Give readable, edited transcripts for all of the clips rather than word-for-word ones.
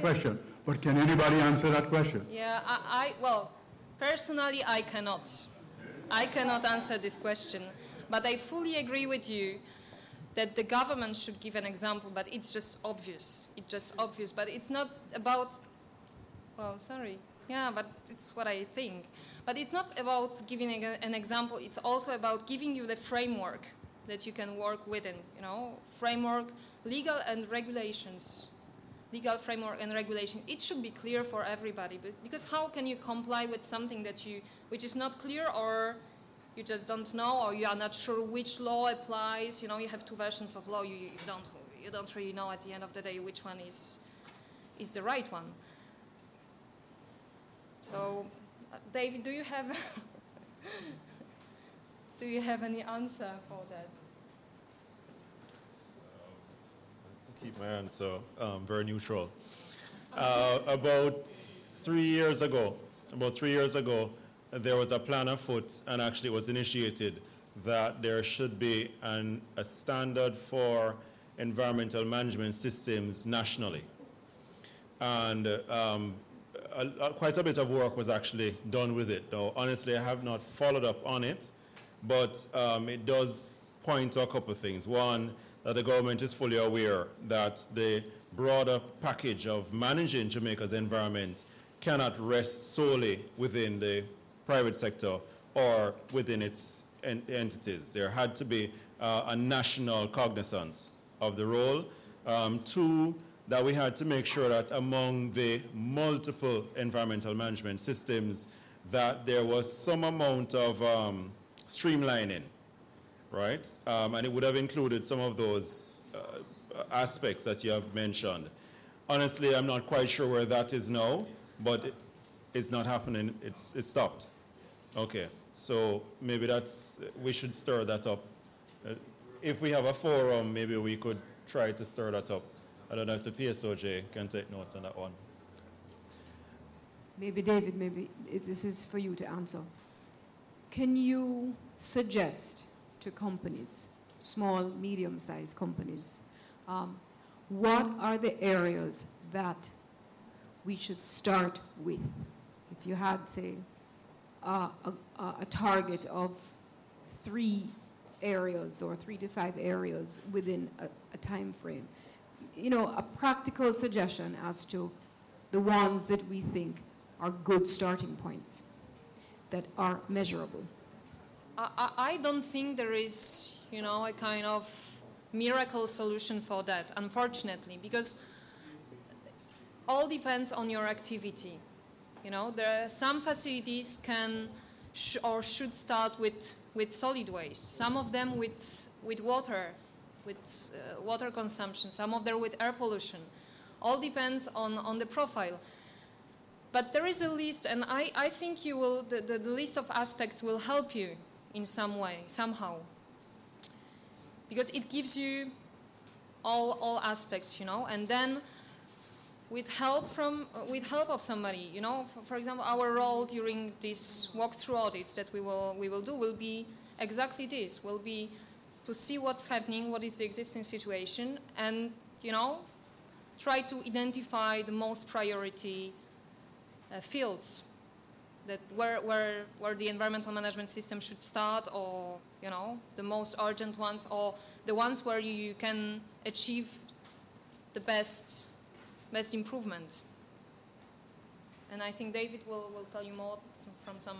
question. But can anybody answer that question? Yeah, well, personally, I cannot. I cannot answer this question. But I fully agree with you that the government should give an example, but it's just obvious. It's just obvious, but it's not about, well, sorry. Yeah, but it's what I think. But it's not about giving an example, it's also about giving you the framework that you can work within, you know, framework, legal and regulations. Legal framework and regulation. It should be clear for everybody, because how can you comply with something that which is not clear, or you just don't know, or you are not sure which law applies? You know, you have two versions of law. You don't really know at the end of the day which one is the right one. So, David, do you have any answer for that? Keep my answer very neutral. About 3 years ago, there was a plan afoot, and actually it was initiated that there should be a standard for environmental management systems nationally. And quite a bit of work was actually done with it. Now, honestly, I have not followed up on it, but it does point to a couple of things. One, that the government is fully aware that the broader package of managing Jamaica's environment cannot rest solely within the private sector or within its entities. There had to be a national cognizance of the role. Two, that we had to make sure that among the multiple environmental management systems that there was some amount of streamlining, right? And it would have included some of those aspects that you have mentioned. Honestly, I'm not quite sure where that is now, but it's not happening. It's stopped. Okay, so maybe we should stir that up. If we have a forum, maybe we could try to stir that up. I don't know if the PSOJ can take notes on that one. Maybe, David, maybe this is for you to answer. Can you suggest to companies, small, medium-sized companies, what are the areas that we should start with? If you had, say, a target of 3 areas or 3 to 5 areas within a time frame, you know, a practical suggestion as to the ones that we think are good starting points that are measurable. I don't think there is, you know, a kind of miracle solution for that, unfortunately, because all depends on your activity. You know, there are some facilities can or should start with solid waste. Some of them with water, water consumption. Some of them with air pollution. All depends on the profile. But there is a list, and I think you will. The list of aspects will help you in some way, somehow, because it gives you all aspects, you know, and then with help of somebody, you know, for example, our role during these walkthrough audits that we will do will be exactly this, will be to see what's happening, what is the existing situation, and, you know, try to identify the most priority fields that where the environmental management system should start, or, you know, the most urgent ones, or the ones where you can achieve the best improvement. And I think David will tell you more from some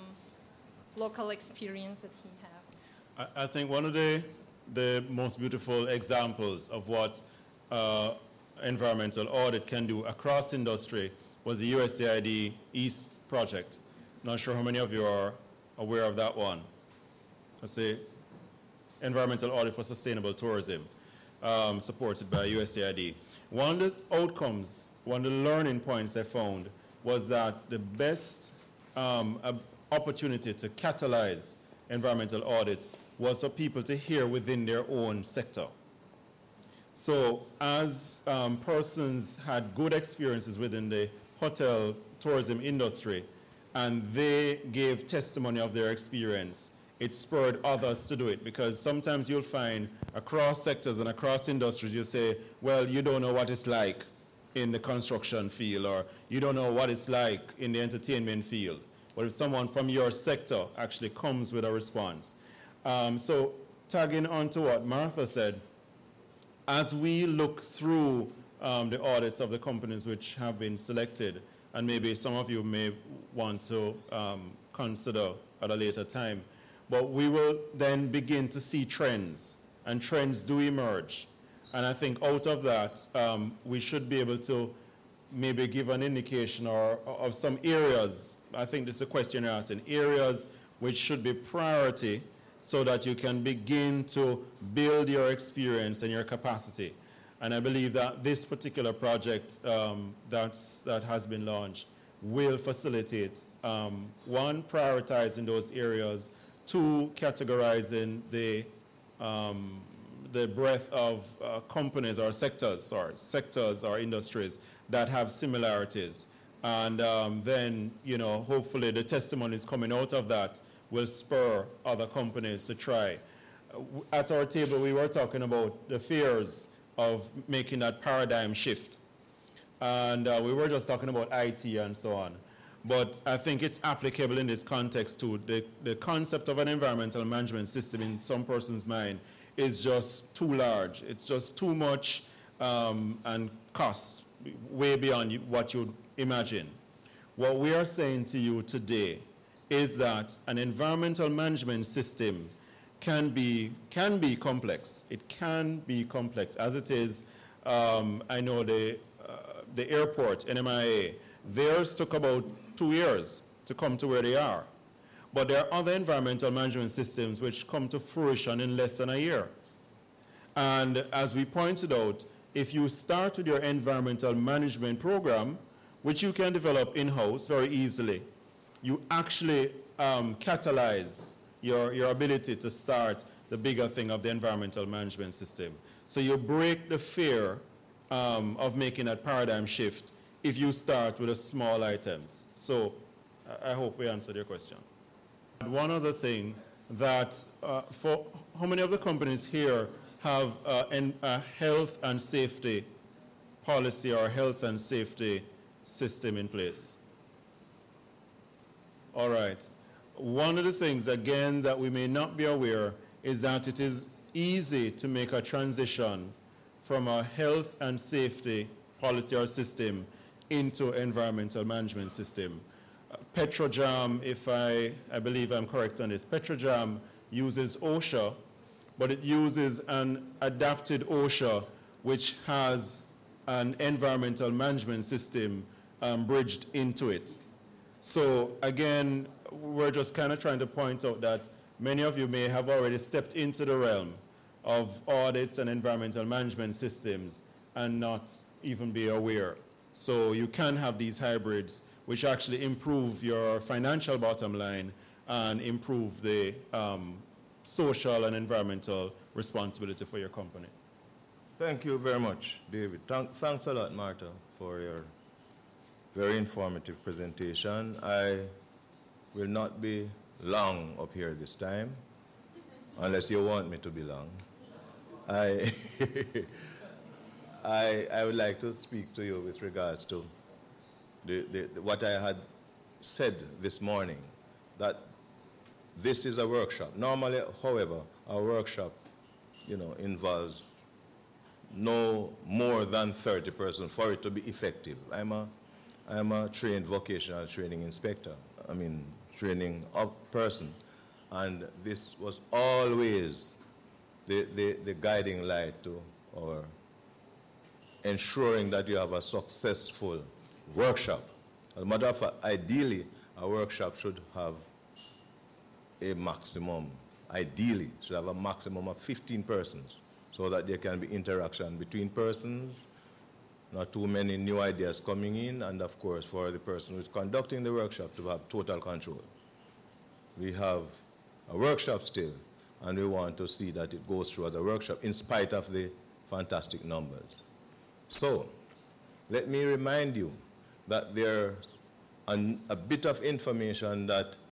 local experience that he has. I think one of the most beautiful examples of what environmental audit can do across industry was the USAID East project. Not sure how many of you are aware of that one. I say environmental audit for sustainable tourism, supported by USAID. One of the outcomes, one of the learning points I found was that the best opportunity to catalyze environmental audits was for people to hear within their own sector. So as persons had good experiences within the hotel tourism industry, and they gave testimony of their experience, it spurred others to do it, because sometimes you'll find across sectors and across industries, you say, well, you don't know what it's like in the construction field, or you don't know what it's like in the entertainment field. But if someone from your sector actually comes with a response. So tagging on to what Martha said, as we look through the audits of the companies which have been selected, and maybe some of you may want to consider at a later time, but we will then begin to see trends, and trends do emerge. And I think out of that, we should be able to maybe give an indication of some areas. I think this is a question you're asking, areas which should be priority so that you can begin to build your experience and your capacity. And I believe that this particular project that has been launched will facilitate, one, prioritizing those areas, two, categorizing the breadth of companies or sectors or industries that have similarities. And then, you know, hopefully the testimonies coming out of that will spur other companies to try. At our table, we were talking about the fears of making that paradigm shift. And we were just talking about IT and so on. But I think it's applicable in this context too. The concept of an environmental management system in some person's mind is just too large. It's just too much and cost way beyond what you'd imagine. What we are saying to you today is that an environmental management system can be complex. It can be complex, as it is. I know the airport, NMIA, theirs took about 2 years to come to where they are. But there are other environmental management systems which come to fruition in less than a year. And as we pointed out, if you start with your environmental management program, which you can develop in-house very easily, you actually catalyze your ability to start the bigger thing of the environmental management system. So you break the fear of making that paradigm shift if you start with the small items. So I hope we answered your question. One other thing that, for how many of the companies here have a health and safety policy or health and safety system in place? All right. One of the things, again, that we may not be aware is that it is easy to make a transition from a health and safety policy or system into environmental management system. Petrojam, if I believe I'm correct on this, Petrojam uses OSHA, but it uses an adapted OSHA which has an environmental management system bridged into it. So again, we're just kind of trying to point out that many of you may have already stepped into the realm of audits and environmental management systems and not even be aware. So you can have these hybrids which actually improve your financial bottom line and improve the social and environmental responsibility for your company. Thank you very much, David. Thanks a lot, Martha, for your very informative presentation. I will not be long up here this time, unless you want me to be long. I would like to speak to you with regards to what I had said this morning, that this is a workshop. Normally, however, a workshop, you know, involves no more than 30 persons for it to be effective. I'm a trained vocational training inspector. I mean, training person. And this was always the guiding light to our ensuring that you have a successful workshop. As a matter of fact, ideally, a workshop should have a maximum, ideally, should have a maximum of 15 persons so that there can be interaction between persons, not too many new ideas coming in, and of course, for the person who is conducting the workshop to have total control. We have a workshop still, and we want to see that it goes through as a workshop in spite of the fantastic numbers. So, let me remind you that there's a bit of information that